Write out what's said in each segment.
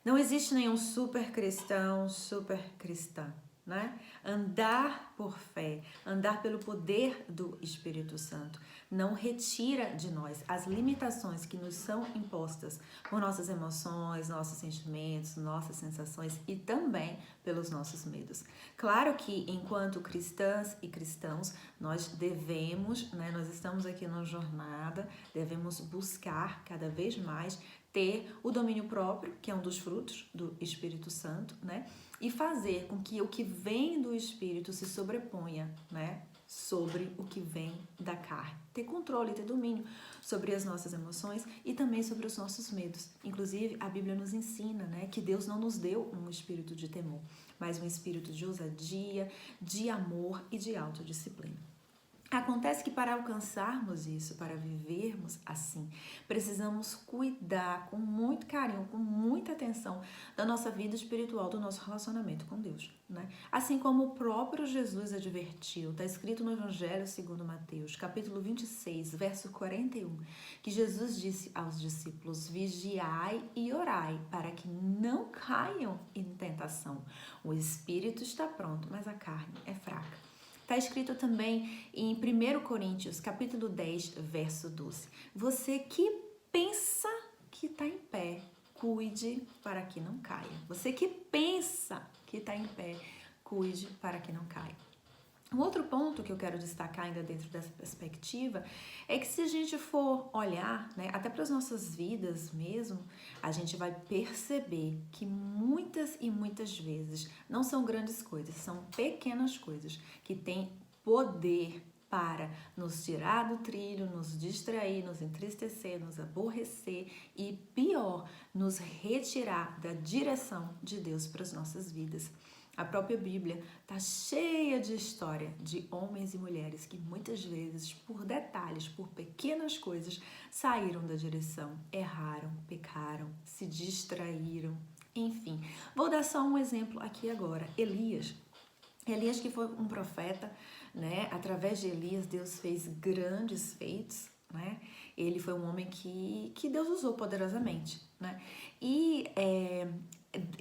Não existe nenhum super cristão, super cristã, né? Andar por fé, andar pelo poder do Espírito Santo, não retira de nós as limitações que nos são impostas por nossas emoções, nossos sentimentos, nossas sensações e também pelos nossos medos. Claro que enquanto cristãs e cristãos, nós devemos, né, nós estamos aqui numa jornada, devemos buscar cada vez mais ter o domínio próprio, que é um dos frutos do Espírito Santo, né? E fazer com que o que vem do Espírito se sobreponha, né? Sobre o que vem da carne. Ter controle, ter domínio sobre as nossas emoções e também sobre os nossos medos. Inclusive, a Bíblia nos ensina, né, que Deus não nos deu um espírito de temor, mas um espírito de ousadia, de amor e de autodisciplina. Acontece que para alcançarmos isso, para vivermos assim, precisamos cuidar com muito carinho, com muita atenção da nossa vida espiritual, do nosso relacionamento com Deus, né? Assim como o próprio Jesus advertiu, está escrito no Evangelho segundo Mateus, capítulo 26, verso 41, que Jesus disse aos discípulos: vigiai e orai, para que não caiam em tentação. O espírito está pronto, mas a carne é fraca. Está escrito também em 1 Coríntios, capítulo 10, verso 12. Você que pensa que está em pé, cuide para que não caia. Você que pensa que está em pé, cuide para que não caia. Um outro ponto que eu quero destacar ainda dentro dessa perspectiva é que se a gente for olhar, né, até para as nossas vidas mesmo, a gente vai perceber que muitas e muitas vezes não são grandes coisas, são pequenas coisas que têm poder para nos tirar do trilho, nos distrair, nos entristecer, nos aborrecer e, pior, nos retirar da direção de Deus para as nossas vidas. A própria Bíblia está cheia de história de homens e mulheres que muitas vezes, por detalhes, por pequenas coisas, saíram da direção, erraram, pecaram, se distraíram, enfim. Vou dar só um exemplo aqui agora. Elias que foi um profeta, né? Através de Elias, Deus fez grandes feitos, né? Ele foi um homem que Deus usou poderosamente, né? E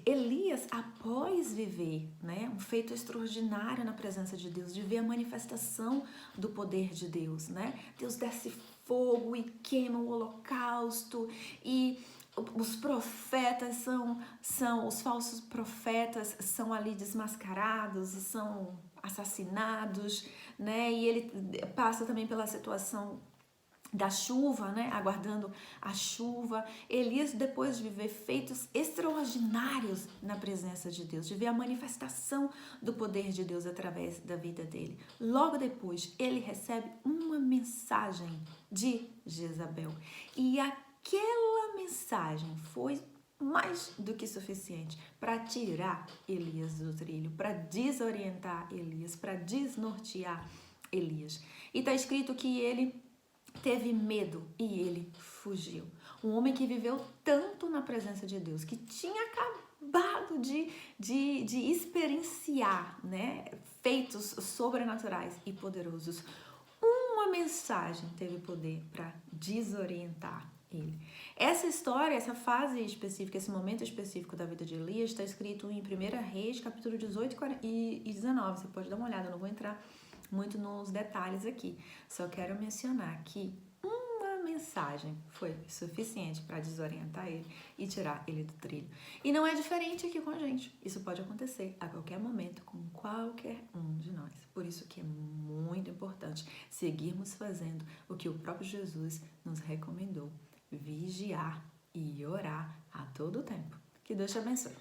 Elias, após viver, né, um feito extraordinário na presença de Deus, de ver a manifestação do poder de Deus, né? Deus desce fogo e queima o holocausto e os profetas os falsos profetas são ali desmascarados, são assassinados, né? E ele passa também pela situação da chuva, né? Aguardando a chuva. Elias, depois de viver feitos extraordinários na presença de Deus, de ver a manifestação do poder de Deus através da vida dele, logo depois ele recebe uma mensagem de Jezabel. E aquela mensagem foi mais do que suficiente para tirar Elias do trilho, para desorientar Elias, para desnortear Elias. E está escrito que ele teve medo e ele fugiu. Um homem que viveu tanto na presença de Deus, que tinha acabado de experienciar, né, feitos sobrenaturais e poderosos. Uma mensagem teve poder para desorientar ele. Essa história, essa fase específica, esse momento específico da vida de Elias está escrito em 1 Reis, capítulo 18 e 19. Você pode dar uma olhada, eu não vou entrar muito nos detalhes aqui. Só quero mencionar que uma mensagem foi suficiente para desorientar ele e tirar ele do trilho. E não é diferente aqui com a gente. Isso pode acontecer a qualquer momento com qualquer um de nós. Por isso que é muito importante seguirmos fazendo o que o próprio Jesus nos recomendou: vigiar e orar a todo tempo. Que Deus te abençoe.